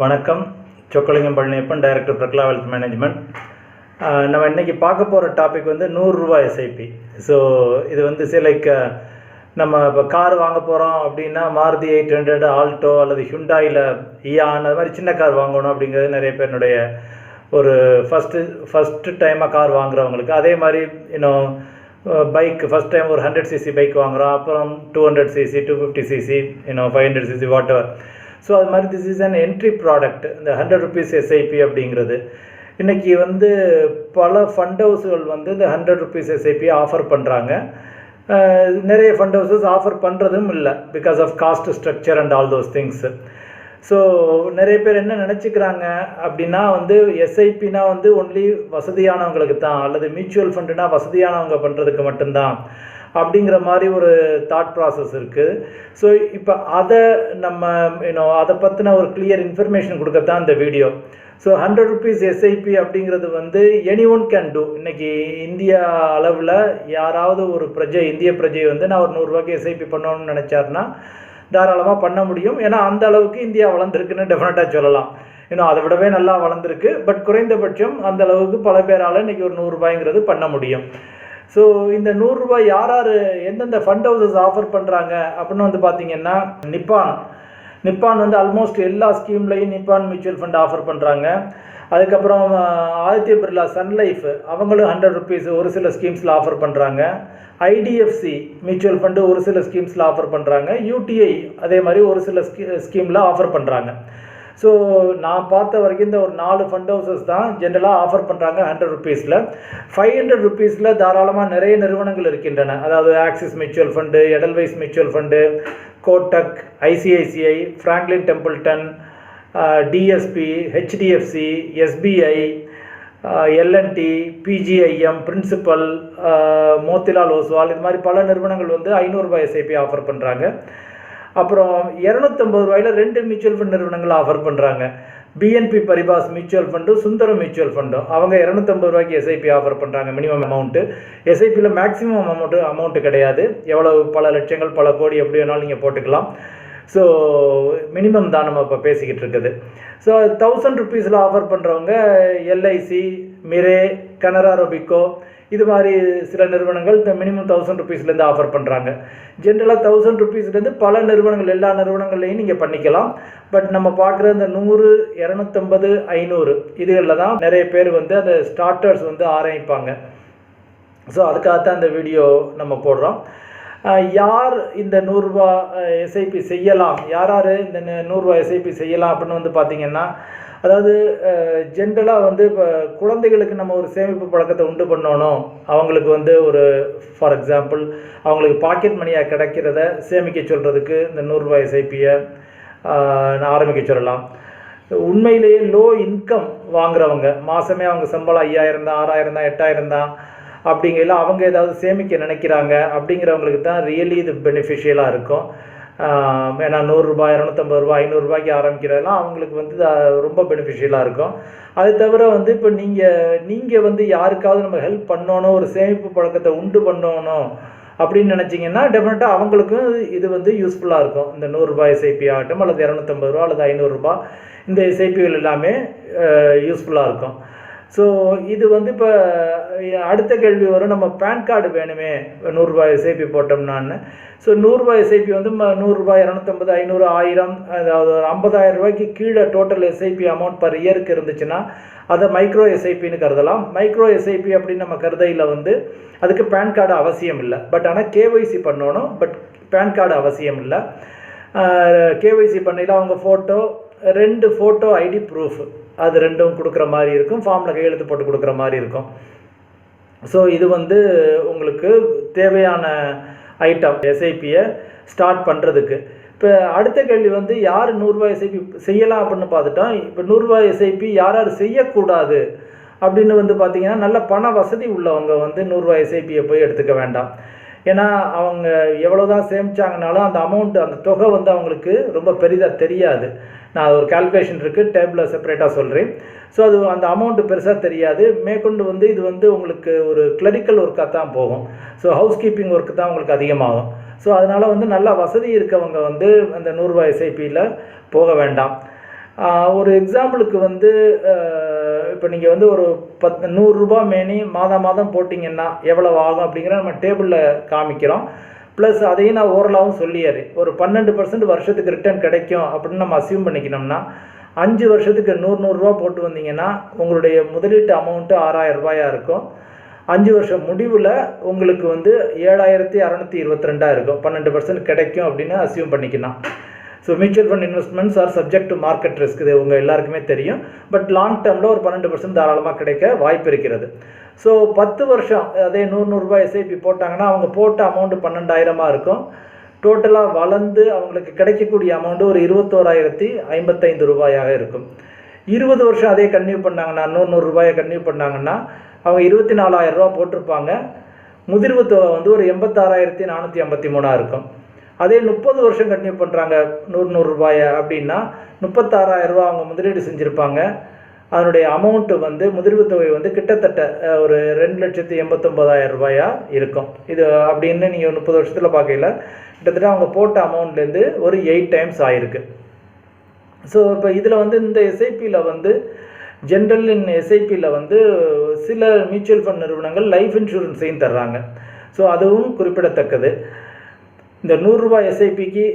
வணக்கம். Chokkalingam Palaniappan, Director Prakala Wealth Management. நம்ம இன்றைக்கி பார்க்க போகிற டாபிக் வந்து 100 ரூபாய் எஸ்ஐபி. ஸோ இது வந்து லைக் நம்ம இப்போ கார் வாங்க போகிறோம் அப்படின்னா மாருதி 800 ஆல்டோ அல்லது ஹுண்டாயில் இயான் அது மாதிரி சின்ன கார் வாங்கணும் அப்படிங்கிறது நிறைய பேருடைய ஒரு ஃபஸ்ட்டு டைமாக கார் வாங்குறவங்களுக்கு. அதே மாதிரி இன்னும் பைக் ஃபஸ்ட் டைம் ஒரு 100cc பைக் வாங்குகிறோம், அப்புறம் 200cc 250cc 500cc what ever. So அது மாதிரி this is an entry product. இந்த 100 rupees எஸ்ஐபி அப்படிங்கிறது இன்றைக்கி வந்து பல ஃபண்ட் ஹவுஸுகள் வந்து இந்த 100 rupees எஸ்ஐபி ஆஃபர் பண்ணுறாங்க. நிறைய ஃபண்ட் ஹவுசஸ் ஆஃபர் பண்ணுறதும் இல்லை, because of cost structure and all those things. So நிறைய பேர் என்ன நினச்சிக்கிறாங்க அப்படின்னா வந்து எஸ்ஐபினா வந்து ஒன்லி வசதியானவங்களுக்கு தான், அல்லது மியூச்சுவல் ஃபண்டுனா வசதியானவங்க பண்ணுறதுக்கு மட்டும்தான் அப்படிங்கிற மாதிரி ஒரு தாட் ப்ராசஸ் இருக்குது. ஸோ இப்போ அதை நம்ம அதை பற்றின ஒரு கிளியர் இன்ஃபர்மேஷன் கொடுக்கத்தான் இந்த வீடியோ. ஸோ 100 rupees எஸ்ஐபி அப்படிங்கிறது வந்து எனி ஒன் கேன் டூ. இன்றைக்கி இந்தியா அளவில் யாராவது ஒரு இந்திய பிரஜை வந்து நான் ஒரு 100 ரூபாய்க்கு எஸ்ஐபி பண்ணணும்னு நினச்சாருன்னா தாராளமாக பண்ண முடியும். ஏன்னா அந்த அளவுக்கு இந்தியா வளர்ந்துருக்குன்னு டெஃபினட்டாக சொல்லலாம். இன்னும் அதை விடவே நல்லா வளர்ந்துருக்கு. பட் குறைந்தபட்சம் அந்த அளவுக்கு பல பேரால் இன்றைக்கி ஒரு 100 ரூபாய்ங்கிறது பண்ண முடியும். ஸோ இந்த 100 ரூபாய் யார் எந்தெந்த ஃபண்ட் ஹவுசஸ் ஆஃபர் பண்ணுறாங்க அப்படின்னு வந்து பார்த்திங்கன்னா நிப்பான் வந்து ஆல்மோஸ்ட் எல்லா ஸ்கீம்லையும் நிப்பான் மியூச்சுவல் ஃபண்ட் ஆஃபர் பண்ணுறாங்க. அதுக்கப்புறம் ஆதித்ய பிர்லா சன் லைஃப் அவங்களும் 100 rupees ஒரு சில ஸ்கீம்ஸில் ஆஃபர் பண்ணுறாங்க. ஐடிஎஃப்சி மியூச்சுவல் ஃபண்டு ஒரு சில ஸ்கீம்ஸில் ஆஃபர் பண்ணுறாங்க. யூடிஐ அதே மாதிரி ஒரு சில ஸ்கீமில் ஆஃபர் பண்ணுறாங்க. ஸோ நான் பார்த்த வரைக்கும் இந்த ஒரு 4 ஃபண்ட் ஹவுசஸ் தான் ஜென்ரலாக ஆஃபர் பண்ணுறாங்க 100 rupeesல. 500 rupeesல தாராளமாக நிறைய நிறுவனங்கள் இருக்கின்றன. அதாவது Axis mutual fund, Edelweiss mutual fund, Kotak, ICICI, Franklin Templeton, DSP, HDFC, SBI, LNT, PGIM, Principal, Motilal Oswal, இது மாதிரி பல நிறுவனங்கள் வந்து 500 ரூபாய் எஸ்ஐபி ஆஃபர் பண்ணுறாங்க. அப்புறம் 250 ரூபாயில் 2 மியூச்சுவல் ஃபண்ட் நிறுவனங்கள் ஆஃபர் பண்ணுறாங்க. BNP Paribas mutual fund, Sundaram mutual ஃபண்டும் அவங்க 250 ரூபாய்க்கு எஸ்ஐபி ஆஃபர் பண்ணுறாங்க. Minimum amount. எஸ்ஐபியில் மேக்ஸிமம் அமௌண்ட்டு கிடையாது. எவ்வளவு பல லட்சங்கள் பல கோடி எப்படி வேணாலும் நீங்கள் போட்டுக்கலாம். ஸோ மினிமம் தான் நம்ம இப்போ பேசிக்கிட்டு இருக்குது. ஸோ 1000 rupeesல ஆஃபர் பண்ணுறவங்க எல்ஐசி, மிரே, கனரா ரொபிகோ, இது மாதிரி சில நிறுவனங்கள் இந்த மினிமம் 1000 rupeesலேருந்து ஆஃபர் பண்ணுறாங்க. ஜென்ரலாக 1000 rupeesலேருந்து பல நிறுவனங்கள் எல்லா நிறுவனங்கள்லையும் நீங்கள் பண்ணிக்கலாம். பட் நம்ம பார்க்குற இந்த 100, 250, 500 இதுகளில் தான் நிறைய பேர் வந்து அந்த ஸ்டார்டர்ஸ் வந்து ஆரம்பிப்பாங்க. ஸோ அதுக்காகத்தான் இந்த வீடியோ நம்ம போடுறோம். யார் இந்த 100 ரூபா எஸ்ஐபி செய்யலாம், யார் இந்த 100 ரூபா எஸ்ஐபி செய்யலாம் அப்படின்னு வந்து பார்த்திங்கன்னா, அதாவது ஜென்ரலாக வந்து இப்போ குழந்தைகளுக்கு நம்ம ஒரு சேமிப்பு பழக்கத்தை உண்டு பண்ணணும். அவங்களுக்கு வந்து ஒரு ஃபார் எக்ஸாம்பிள் அவங்களுக்கு பாக்கெட் மணியாக கிடைக்கிறத சேமிக்க சொல்கிறதுக்கு இந்த 100 ரூபாய் எஸ்ஐபியை ஆரம்பிக்க சொல்லலாம். உண்மையிலேயே லோ இன்கம் வாங்குறவங்க, மாதமே அவங்க சம்பளம் 5000 தான், 6000 தான், 8000 தான் அப்படிங்கிறத அவங்க ஏதாவது சேமிக்க நினைக்கிறாங்க அப்படிங்கிறவங்களுக்கு தான் ரியலி இது பெனிஃபிஷியலாக இருக்கும். ஏன்னா 100 ரூபாய், 250 ரூபாய், 500 ரூபாய்க்கு ஆரம்பிக்கிறதெல்லாம் அவங்களுக்கு வந்து ரொம்ப பெனிஃபிஷியலாக இருக்கும். அது தவிர வந்து இப்போ நீங்கள் வந்து யாருக்காவது நம்ம ஹெல்ப் பண்ணணும், ஒரு சேமிப்பு பழக்கத்தை உண்டு பண்ணணும் அப்படின்னு நினச்சிங்கன்னா டெஃபினட்டாக அவங்களுக்கும் இது வந்து யூஸ்ஃபுல்லாக இருக்கும். இந்த 100 ரூபாய் எஸ்ஐபி ஆகட்டும், அல்லது 250 ரூபா அல்லது 500 ரூபாய், இந்த எஸ்ஐபிகள் எல்லாமே யூஸ்ஃபுல்லாக இருக்கும். ஸோ இது வந்து இப்போ அடுத்த கேள்வி வரும், நம்ம பேன் கார்டு வேணுமே 100 ரூபாய் எஸ்ஐபி போட்டோம்னான்னு. ஸோ 100 ரூபாய் எஸ்ஐபி வந்து 100 ரூபாய், 250, 500, 1000, அதாவது 50,000 ரூபாய்க்கு கீழே டோட்டல் எஸ்ஐபி அமௌண்ட் பர் இயருக்கு இருந்துச்சுன்னா அதை மைக்ரோ எஸ்ஐபின்னு கருதலாம். மைக்ரோ எஸ்ஐபி அப்படின்னு நம்ம கருதையில் வந்து அதுக்கு பேன் கார்டு அவசியம் இல்லை. பட் ஆனால் கேஒய்சி பண்ணணும். பட் பேன் கார்டு அவசியம் இல்லை. கேஒய்சி பண்ணையில் அவங்க ஃபோட்டோ, 2 ஃபோட்டோ ஐடி ப்ரூஃப், அது 2ம் கொடுக்குற மாதிரி இருக்கும். ஃபார்மில் கையெழுத்து போட்டு கொடுக்குற மாதிரி இருக்கும். ஸோ இது வந்து உங்களுக்கு தேவையான ஐட்டம் எஸ்ஐபியை ஸ்டார்ட் பண்ணுறதுக்கு. இப்போ அடுத்த கேள்வி வந்து யார் 100 ரூபாய் எஸ்ஐபி செய்யலாம் அப்படின்னு பார்த்துட்டோம். இப்போ 100 ரூபாய் எஸ்ஐபி யார் செய்யக்கூடாது அப்படின்னு வந்து பார்த்திங்கன்னா, நல்ல பண வசதி உள்ளவங்க வந்து 100 ரூபாய் எஸ்ஐபியை போய் எடுத்துக்க வேண்டாம். ஏன்னா அவங்க எவ்வளோ தான் சேமிச்சாங்கனாலும் அந்த அமௌண்ட், அந்த தொகை வந்து அவங்களுக்கு ரொம்ப பெரிதாக தெரியாது. நான் ஒரு கால்குலேஷன் இருக்குது, டேபிளில் செப்பரேட்டாக சொல்கிறேன். ஸோ அது அந்த அமௌண்ட்டு பெருசாக தெரியாது. மேற்கொண்டு வந்து இது வந்து உங்களுக்கு ஒரு கிளரிக்கல் ஒர்க்காக தான் போகும். ஸோ ஹவுஸ் கீப்பிங் ஒர்க்கு தான் உங்களுக்கு அதிகமாகும். ஸோ அதனால் வந்து நல்லா வசதி இருக்கவங்க வந்து அந்த 100 ரூபாய் எஸ்ஐபியில் போக வேண்டாம். ஒரு எக்ஸாம்பிளுக்கு வந்து இப்போ நீங்கள் வந்து ஒரு 100 ரூபா மேனி மாதம் போட்டிங்கன்னா எவ்வளவு ஆகும் அப்படிங்கிற நம்ம டேபிளில் காமிக்கிறோம். ப்ளஸ் அதையும் நான் ஓரளவும் சொல்லியாரு. ஒரு 12% வருஷத்துக்கு ரிட்டர்ன் கிடைக்கும் அப்படின்னு நம்ம அசியூம் பண்ணிக்கணும்னா 5 வருஷத்துக்கு 100 ரூபா போட்டு வந்தீங்கன்னா உங்களுடைய முதலீட்டு அமௌண்ட்டு 6000 ரூபாயாக இருக்கும். 5 வருஷம் முடிவில் உங்களுக்கு வந்து 7622 இருக்கும். 12% கிடைக்கும் அப்படின்னு அசியூம் பண்ணிக்கலாம். So mutual fund investments R subject to market risk, இது உங்கள் எல்லாருக்குமே தெரியும். பட் லாங் டேர்மில் ஒரு 12% தாராளமாக கிடைக்க வாய்ப்பு இருக்கிறது. ஸோ 10 வருஷம் அதே 100 ரூபாய் எஸ்ஐபி போட்டாங்கன்னா அவங்க போட்ட அமௌண்ட்டு 12,000 இருக்கும். டோட்டலாக வளர்ந்து அவங்களுக்கு கிடைக்கக்கூடிய அமௌண்ட்டு ஒரு 21,055 ரூபாயாக இருக்கும். 20 வருஷம் அதே கன்டினியூ பண்ணாங்கன்னா 100 ரூபாயை கன்டினியூ பண்ணாங்கன்னா அவங்க 24,000 ரூபா போட்டிருப்பாங்க. முதிர்வு தொகை வந்து ஒரு 86,453 இருக்கும். அதே 30 வருஷம் கன்டினியூ பண்ணுறாங்க 100 ரூபாயை அப்படின்னா 36,000 ரூபா அவங்க முதலீடு செஞ்சுருப்பாங்க. அதனுடைய அமௌண்ட்டு வந்து முதிர்வு தொகை வந்து கிட்டத்தட்ட ஒரு 2,89,000 ரூபாயாக இருக்கும். இது அப்படின்னு நீங்கள் 30 வருஷத்தில் பார்க்கல கிட்டத்தட்ட அவங்க போட்ட அமௌண்ட்லேருந்து ஒரு 8 டைம்ஸ் ஆகிருக்கு. ஸோ இப்போ இதில் வந்து இந்த எஸ்ஐபியில் வந்து ஜென்ரல் எஸ்ஐபியில் வந்து சில மியூச்சுவல் ஃபண்ட் நிறுவனங்கள் லைஃப் இன்சூரன்ஸையும் தர்றாங்க. ஸோ அதுவும் குறிப்பிடத்தக்கது. இந்த 100 ரூபாய் எஸ்ஐபிக்கு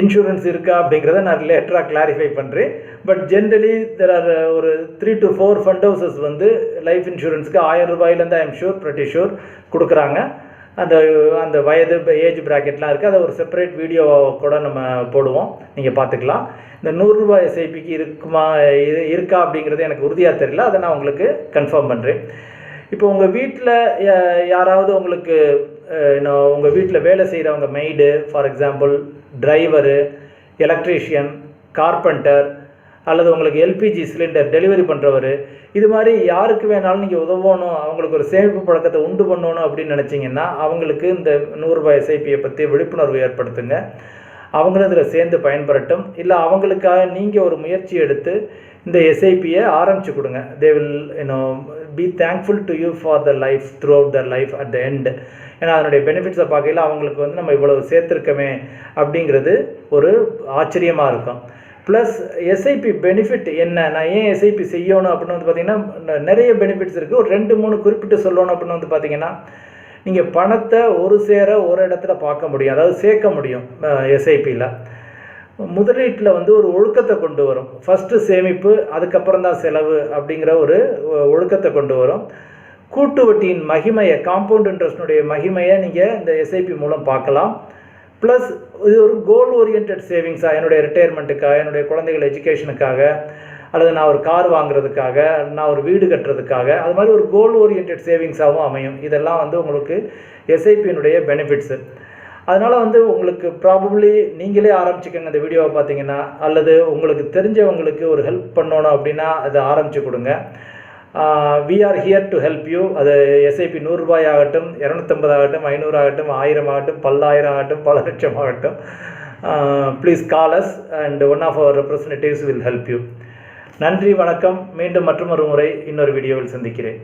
இன்சூரன்ஸ் இருக்கா அப்படிங்கிறத நான் லேட்டராக கிளாரிஃபை பண்ணுறேன். பட் ஜென்ரலி தெர் ஆர் ஒரு 3 to 4 ஃபண்ட் ஹவுசஸ் வந்து லைஃப் இன்சூரன்ஸுக்கு 1000 ரூபாயிலேருந்து I am sure pretty sure கொடுக்குறாங்க. அந்த வயது ஏஜ் ப்ராக்கெட்லாம் இருக்குது. அதை ஒரு செப்பரேட் வீடியோவாக கூட நம்ம போடுவோம், நீங்கள் பார்த்துக்கலாம். இந்த 100 ரூபாய் எஸ்ஐபிக்கு இருக்கா அப்படிங்கிறது எனக்கு உறுதியாக தெரியல, அதை நான் உங்களுக்கு கன்ஃபார்ம் பண்ணுறேன். இப்போ உங்கள் வீட்டில் யாராவது உங்களுக்கு உங்கள் வீட்டில் வேலை செய்கிறவங்க maid, for example driver, electrician, carpenter, அல்லது உங்களுக்கு எல்பிஜி சிலிண்டர் டெலிவரி பண்ணுறவர், இது மாதிரி யாருக்கு வேணாலும் நீங்கள் உதவணும், அவங்களுக்கு ஒரு சேமிப்பு பழக்கத்தை உண்டு பண்ணணும் அப்படின்னு நினச்சிங்கன்னா அவங்களுக்கு இந்த 100 ரூபாய் எஸ்ஐபியை பற்றி விழிப்புணர்வு ஏற்படுத்துங்க. அவங்களும் இதில் சேர்ந்து பயன்பெறட்டும். இல்லை அவங்களுக்காக நீங்கள் ஒரு முயற்சி எடுத்து இந்த எஸ்ஐபியை ஆரம்பித்து கொடுங்க. They will be thankful to you for the life through out the life at the end. ஏன்னா அதனுடைய பெனிஃபிட்ஸை பார்க்கையில் அவங்களுக்கு வந்து நம்ம இவ்வளவு சேர்த்துருக்கமே அப்படிங்கிறது ஒரு ஆச்சரியமாக இருக்கும். ப்ளஸ் எஸ்ஐபி பெனிஃபிட் என்ன, நான் ஏன் எஸ்ஐபி செய்யணும் அப்படின்னு வந்து பார்த்திங்கன்னா நிறைய பெனிஃபிட்ஸ் இருக்குது. ஒரு 2-3 குறிப்பிட்டு சொல்லணும் அப்படின்னு வந்து பார்த்திங்கன்னா நீங்கள் பணத்தை ஒரு இடத்துல பார்க்க முடியும், அதாவது சேர்க்க முடியும். எஸ்ஐபியில் முதலீட்டில் வந்து ஒரு ஒழுக்கத்தை கொண்டு வரும். ஃபஸ்ட்டு சேமிப்பு, அதுக்கப்புறம் தான் செலவு அப்படிங்கிற ஒரு ஒழுக்கத்தை கொண்டு வரும். கூட்டு வட்டியின் மகிமையை, காம்பவுண்ட் இன்ட்ரெஸ்டினுடைய மகிமையை நீங்கள் இந்த எஸ்ஐபி மூலம் பார்க்கலாம். ப்ளஸ் இது ஒரு கோல் ஓரியன்ட் சேவிங்ஸாக, என்னுடைய ரிட்டையர்மெண்ட்டுக்காக, என்னுடைய குழந்தைகள் எஜுகேஷனுக்காக, அல்லது நான் ஒரு கார் வாங்குறதுக்காக, நான் ஒரு வீடு கட்டுறதுக்காக, அது மாதிரி ஒரு கோல் ஓரியன்ட் சேவிங்ஸாகவும் அமையும். இதெல்லாம் வந்து உங்களுக்கு எஸ்ஐபியினுடைய பெனிஃபிட்ஸு. அதனால் வந்து உங்களுக்கு ப்ராபப்ளி நீங்களே ஆரம்பிச்சுக்கோங்க இந்த வீடியோவை பார்த்தீங்கன்னா, அல்லது உங்களுக்கு தெரிஞ்சவங்களுக்கு ஒரு ஹெல்ப் பண்ணணும் அப்படின்னா அதை ஆரம்பித்து கொடுங்க. We are here to help you. அது எஸ்ஐபி 100 ரூபாய் ஆகட்டும், 250 ஆகட்டும், 500 ஆகட்டும், 1000 ஆகட்டும், 10,000 ஆகட்டும், பல லட்சம் ஆகட்டும், please call us and one of our representatives will help you. நன்றி, வணக்கம். மீண்டும் மற்றொரு முறை இன்னொரு வீடியோவில் சந்திக்கிறேன்.